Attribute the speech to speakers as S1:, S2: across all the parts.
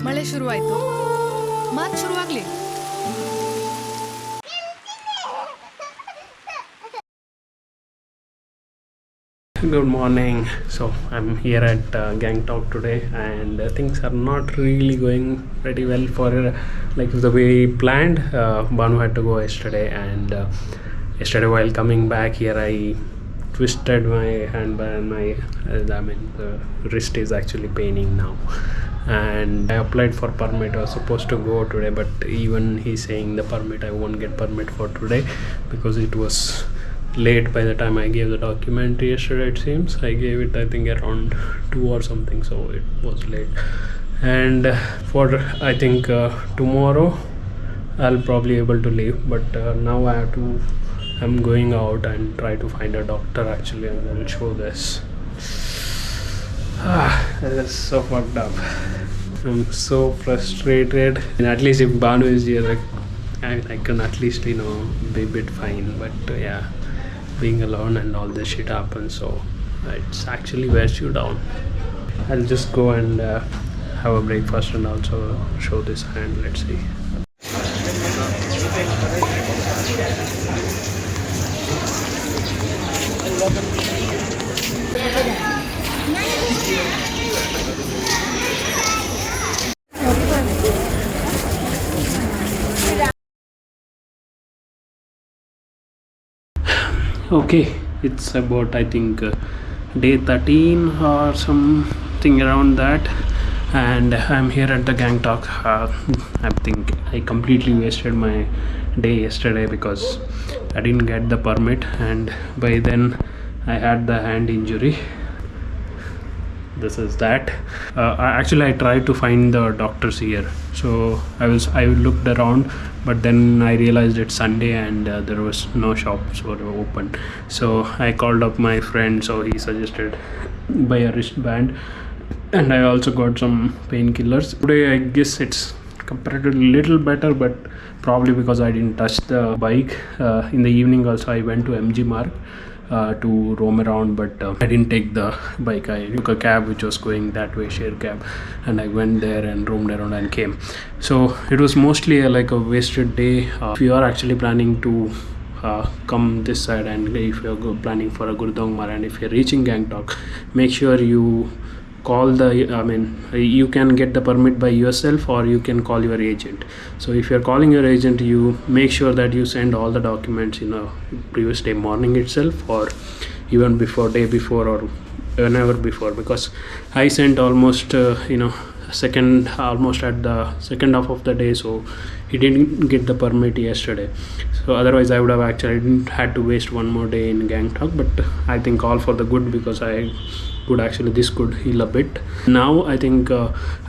S1: ಮಳೆ ಶುರುವಾಯ್ತು. ಮಾತು ಶುರುವಾಗ್ಲಿ.
S2: Good morning. So I'm here at Gangtok today, and things are not really going pretty well for like the way planned. Banu had to go yesterday, and yesterday while coming back here, I twisted my hand and the wrist is actually paining now. And I applied for permit. I was supposed to go today, but even he's saying the permit, I won't get permit for today because it was late by the time I gave the document yesterday. It seems I gave it, I think, around 2 or something, so it was late. And for I think tomorrow I'll probably able to leave, but now I'm going out and try to find a doctor actually, and I will show this. This is so fucked up. I'm so frustrated, and at least if Banu is here, I can at least, you know, be a bit fine, but yeah, being alone and all this shit happens, so it's actually wears you down. I'll just go and have a breakfast and also show this hand. Let's see. Okay, it's about, I think, day 13 or something around that, and I'm here at the Gangtok. I think I completely wasted my day yesterday because I didn't get the permit, and by then I had the hand injury. This is that. Actually, I tried to find the doctors here, so I looked around, but then I realized it's Sunday and there was no shops were open. So I called up my friend, so he suggested buy a wristband, and I also got some painkillers. Today I guess it's comparatively little better, but probably because I didn't touch the bike. In the evening also I went to MG Mark to roam around, but I didn't take the bike. I took a cab which was going that way, share cab, and I went there and roamed around and came. So it was mostly like a wasted day. If you are actually planning to come this side, and if you're planning for a Gurudongmar, and if you're reaching Gangtok, make sure you call you can get the permit by yourself, or you can call your agent. So if you're calling your agent, you make sure that you send all the documents in a previous day morning itself, or even before, day before, or whenever before, because I sent almost almost at the second half of the day, so he didn't get the permit yesterday. So otherwise I would have actually had to waste one more day in Gangtok, but I think all for the good, because this could heal a bit. Now I think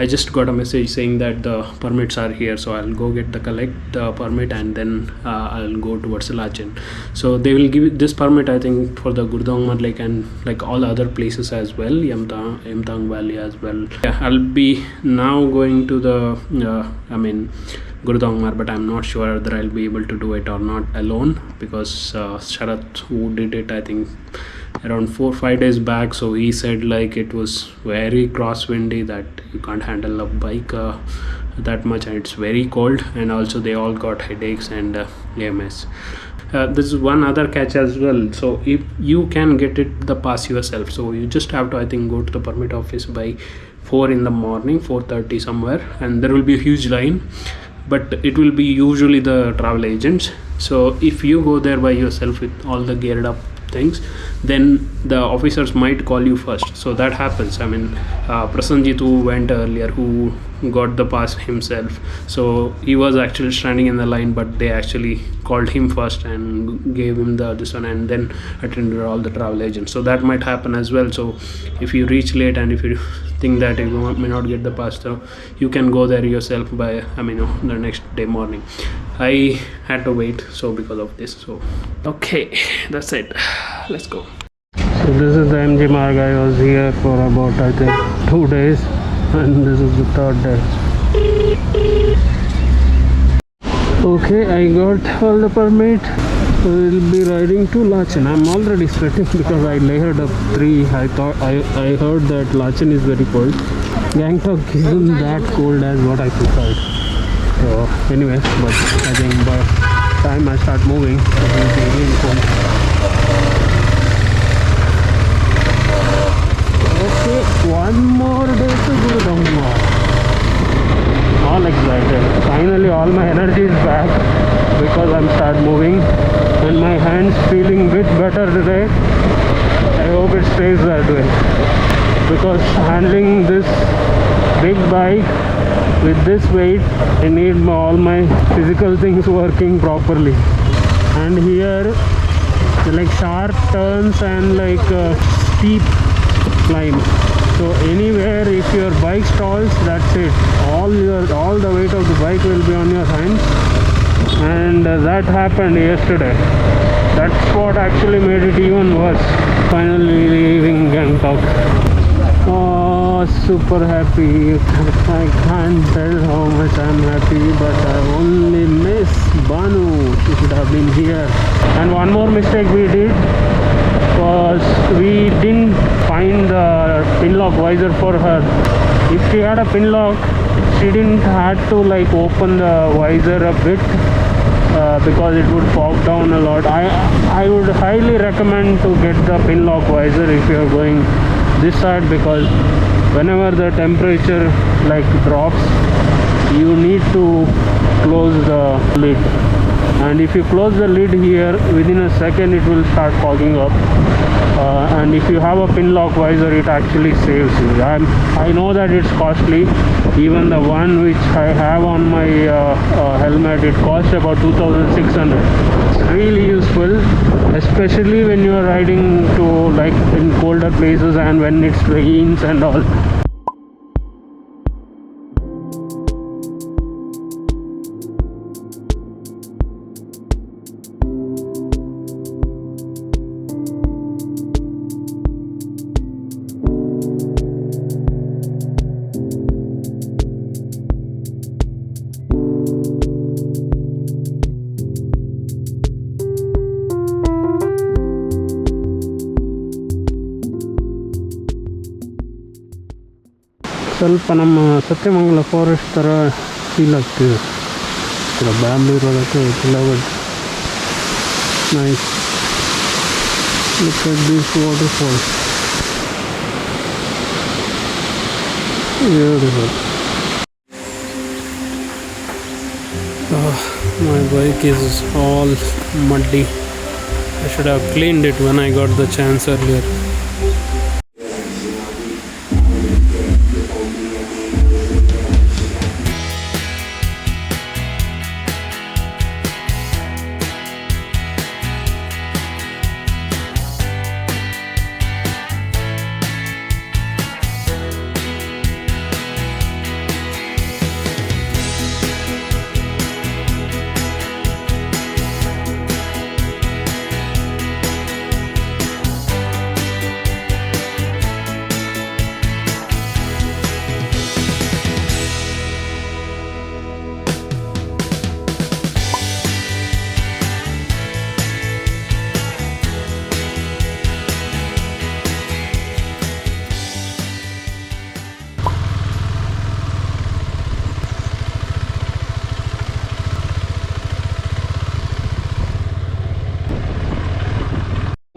S2: I just got a message saying that the permits are here, so I'll go collect the permit, and then I'll go towards Lachen. So they will give this permit, I think, for the Gurdongmar Lake and like all other places as well, Yamtang Valley as well. Yeah, I'll be now going to the Gurudongmar, but I'm not sure whether I'll be able to do it or not alone, because Sharat, who did it, I think around 4-5 days back, so he said like it was very crosswindy, that you can't handle a bike that much, and it's very cold, and also they all got headaches and AMS. This is one other catch as well. So if you can get the pass yourself, so you just have to, I think, go to the permit office by 4 in the morning, 4:30 somewhere, and there will be a huge line, but it will be usually the travel agents. So if you go there by yourself with all the geared up things, then the officers might call you first. So that happens. Prasanjit, who went earlier, who got the pass himself, so he was actually standing in the line, but they actually called him first and gave him this one, and then attended all the travel agents. So that might happen as well. So if you reach late, and if you think that you may not get the pass, so you can go there yourself by the next day morning. I had to wait, so because of this. So okay, that's it. Let's go. So this is the MG Marg. I was here for about, I think, 2 days, and this is the 3rd day. Okay, I got all the permit. We'll be riding to Lachen. I'm already sweating because I layered up 3. I heard that Lachen is very cold. Gangtok isn't that cold as what I preferred. So anyway, but I think by the time I start moving, it will be really cold. Okay, one more day to Gurudongmar. All excited. Finally all my energy is back because I'm start moving and my hands feeling bit better today. I hope it stays that way because handling this big bike with this weight, I need all my physical things working properly. And here like sharp turns and like steep climb. So anywhere if your bike stalls, that's it. All the weight of the bike will be on your hands. And that happened yesterday. That spot actually made it even worse. Finally leaving Gangtok. Oh, super happy. I can't tell how much I'm happy, but I only miss Banu. She should have been here. And one more mistake we did was we didn't find the pin lock visor for her. If she had a pin lock, she didn't have to like open the visor a bit because it would fog down a lot. I would highly recommend to get the pin lock visor if you are going this side, because whenever the temperature like drops, you need to close the lid. And if you close the lid here, within a second it will start fogging up. And if you have a pin lock visor, it actually saves you. I know that it's costly. Even the one which I have on my helmet, it costs about 2,600. It's really useful, especially when you are riding to like in colder places and when it rains and all. ಸ್ವಲ್ಪ ನಮ್ಮ Sathyamangala forest ಥರ feel ಆಗ್ತಿದೆ. ಬ್ಯಾಂಗ್ಳೂರು ಹೋಗೋಕ್ಕೆ ಇಲ್ಲ, but nice. Look at this waterfall, beautiful. My bike is all muddy. I should have cleaned it when I got the chance earlier.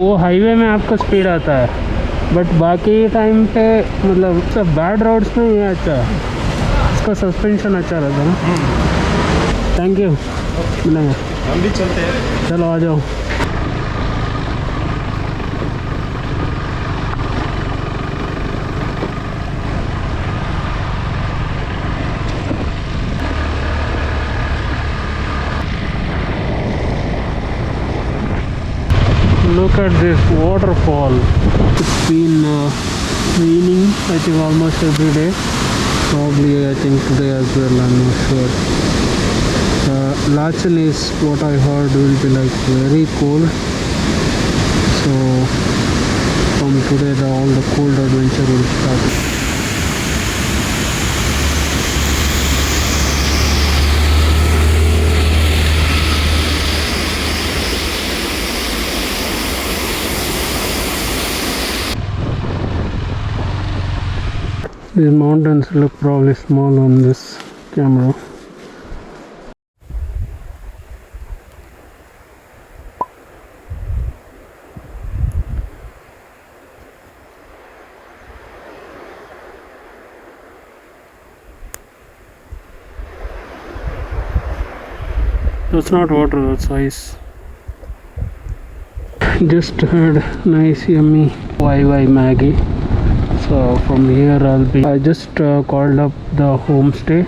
S2: वो highway में आपका speed आता है, बट बाकी टाइम पे मतलब सब बैड रोड्स में ही अच्छा, इसका सस्पेंशन अच्छा रहता है ना. थैंक यू, मिलेंगे. हम भी चलते हैं. चलो आ जाओ. Look at this waterfall. It's been raining, I think, almost every day. Probably I think today as well, I'm not sure. Lachen is what I heard will be like very cold. So from today all the cold adventure will start. These mountains look probably small on this camera. That's not water, that's ice. Just had nice yummy YY Maggie. So from here I just called up the homestay.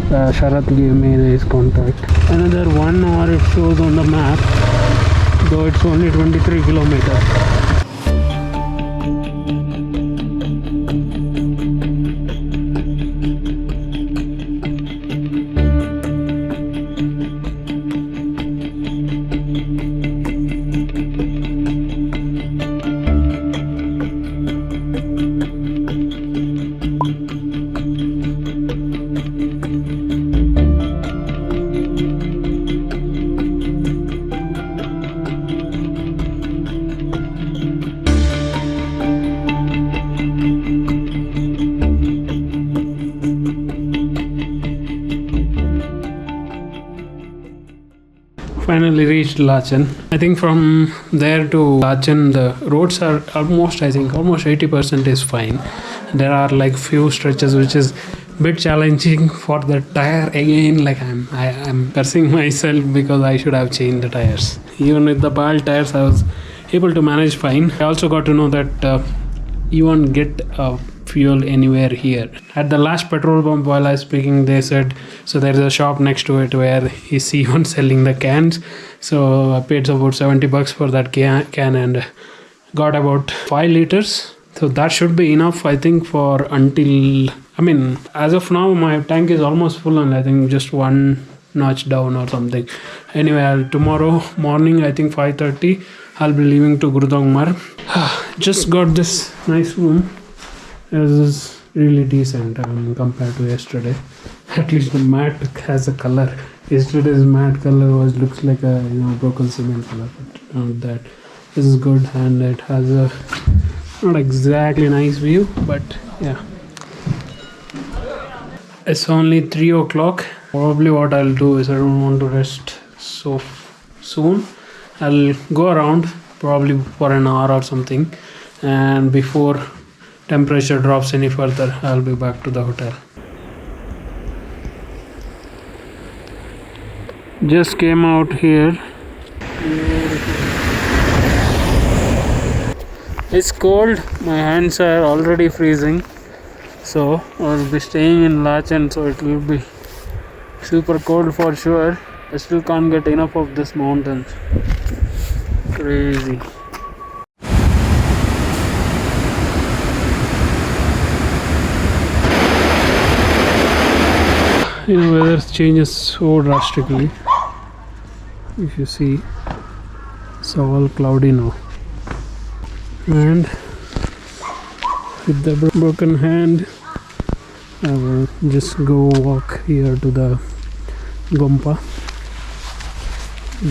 S2: Sharat gave me his contact. Another 1 hour it shows on the map, though it's only 23 kilometers. Finally reached Lachen. I think from there to Lachen the roads are almost 80% is fine. There are like few stretches which is bit challenging for the tire again. Like I'm cursing myself because I should have changed the tires. Even with the ball tires I was able to manage fine. I also got to know that you won't get fuel anywhere here. At the last petrol pump while I was speaking, they said so there's a shop next to it where he's even selling the cans. So I paid about $70 for that can and got about 5 liters. So that should be enough, I think, for until as of now my tank is almost full and I think just one notch down or something. Anyway, tomorrow morning I think 5:30 I'll be leaving to Gurudongmar. Just got this nice room. This is really decent compared to yesterday. At least the mat has a color. Yesterday's mat color looks like a broken cement color, but not that. This is good and it has a not exactly nice view, but yeah. It's only 3 o'clock. Probably what I'll do is I don't want to rest so soon. I'll go around probably for an hour or something, and before temperature drops any further I'll be back to the hotel. Just came out here. It's cold, my hands are already freezing, so I'll be staying in Lachen, so it will be super cold for sure. I still can't get enough of this mountain. Crazy. Weather changes so drastically. If you see, it's all cloudy now, and with the broken hand I will just go walk here to the Gompa.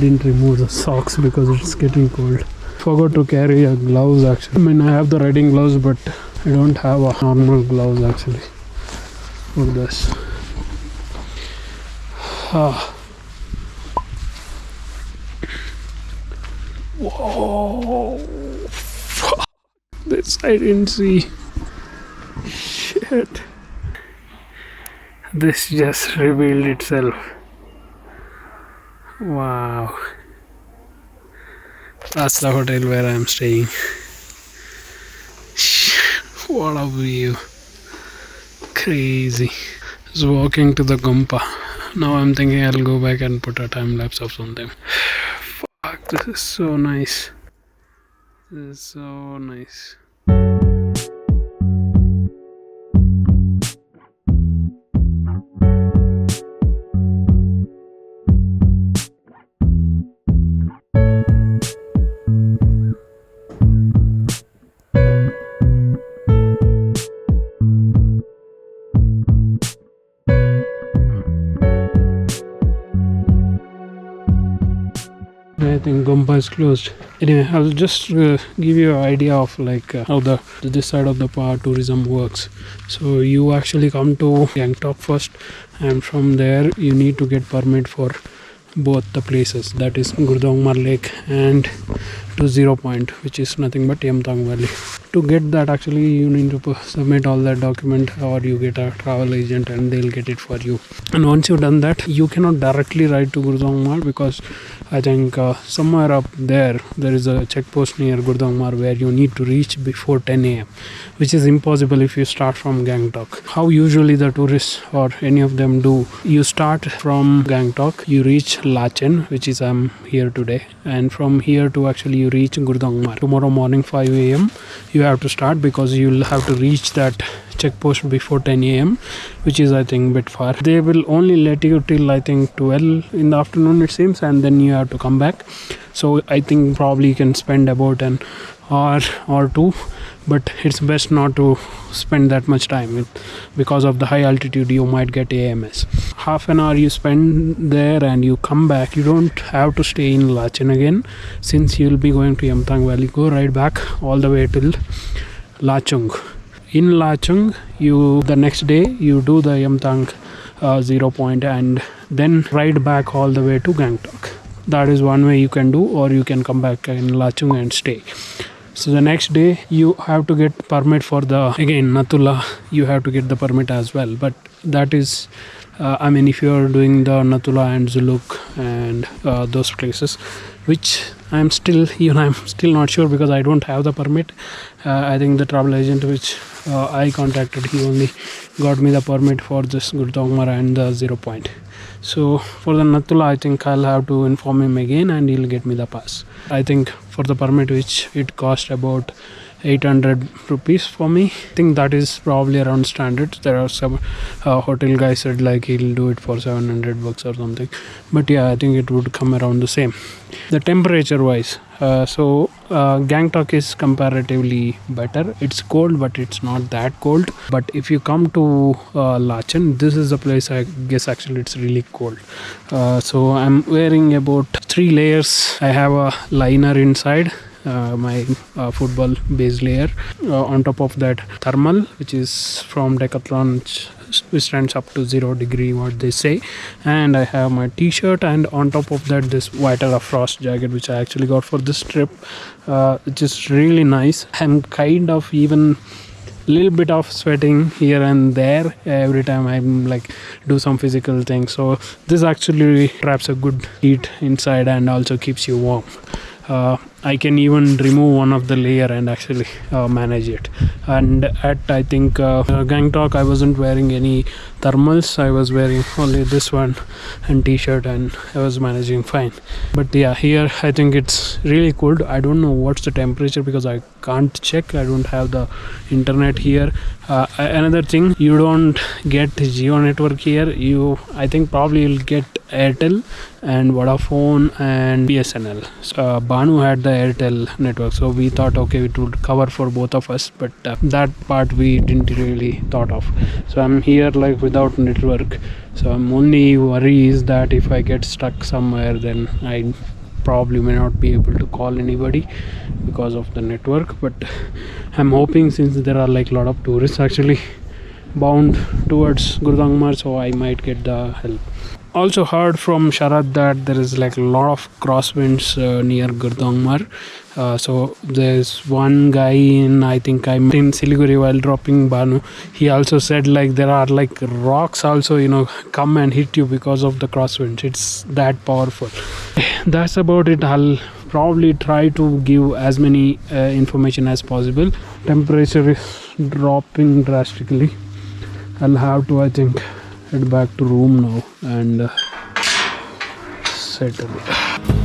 S2: Didn't remove the socks because it's getting cold. Forgot to carry a gloves actually. I have the riding gloves, but I don't have a normal gloves actually for this. Whoa! Fuck. This I didn't see. Shit. This just revealed itself. Wow. That's the hotel where I'm staying. What a view. Crazy. Just walking to the Gompa. Now I'm thinking I'll go back and put a time lapse of something. Fuck, this is so nice. This is so nice. think Gompa is closed. Anyway, I'll just give you an idea of like how this side of the power tourism works. So you actually come to Gangtok first, and from there you need to get permit for both the places, that is Gurudongmar Lake and to 0 point, which is nothing but Yamtang Valley. To get that, actually you need to submit all that document, or you get a travel agent and they'll get it for you. And once you've done that, you cannot directly ride to Gurudongmar, because I think somewhere up there is a checkpost near Gurudongmar where you need to reach before 10 a.m, which is impossible if you start from Gangtok. How usually the tourists or any of them do, you start from Gangtok, you reach Lachen, which is I'm here today, and from here to actually you reach Gurudongmar. Tomorrow morning 5 a.m. you have to start, because you'll have to reach that checkpost before 10 a.m, which is I think a bit far. They will only let you till I think 12 in the afternoon it seems, and then you have to come back. So I think probably you can spend about an hour or two, but it's best not to spend that much time because of the high altitude. You might get AMS. Half an hour you spend there and you come back. You don't have to stay in Lachen again, since you'll be going to Yamtang Valley. Go right back all the way till Lachung. In Lachung, the next day you do the Yamtang 0 point and then ride back all the way to Gangtok. That is one way you can do, or you can come back in Lachung and stay. So the next day you have to get permit for again Natula, you have to get the permit as well. But that is if you are doing the Natula and Zuluk and those places, which I'm still not sure, because I don't have the permit. I think the travel agent which I contacted, he only got me the permit for this Gurudongmar and the 0 point. So for the Natula, I think I'll have to inform him again and he'll get me the pass. I think for the permit, which it cost about 800 rupees for me. I think that is probably around standard. There are some hotel guy said like he'll do it for 700 bucks or something, but yeah, I think it would come around the same. The temperature wise, Gangtok is comparatively better. It's cold, but it's not that cold. But if you come to Lachen, this is a place I guess actually it's really cold. So I'm wearing about 3 layers. I have a liner inside, my football base layer. On top of that, thermal, which is from Decathlon, which stands up to 0 degree, what they say. And I have my t-shirt, and on top of that this White Frost jacket, which I actually got for this trip, which is really nice. I'm kind of even little bit of sweating here and there every time I'm like do some physical things. So this actually traps a good heat inside and also keeps you warm. I can even remove one of the layer and actually manage it. And at I think Gangtok, I wasn't wearing any thermals. I was wearing only this one and t-shirt, and I was managing fine. But yeah, here I think it's really cold. I don't know what's the temperature because I can't check. I don't have the internet here. Another thing, you don't get Jio network here. I think probably you'll get Airtel and Vodafone and BSNL. Banu had the Airtel network, so we thought okay, it would cover for both of us, but that part we didn't really thought of. So I'm here like without network. So I'm only worry is that if I get stuck somewhere, then I probably may not be able to call anybody because of the network. But I'm hoping, since there are like a lot of tourists actually bound towards Gurudongmar, so I might get the help. Also heard from Sharad that there is like a lot of crosswinds near Gurdongmar. So there's one guy I think I'm in Siliguri while dropping Banu. He also said like there are like rocks also come and hit you because of the crosswinds. It's that powerful. That's about it. I'll probably try to give as many information as possible. Temperature is dropping drastically. I'll have to, I think, head back to room now and settle it.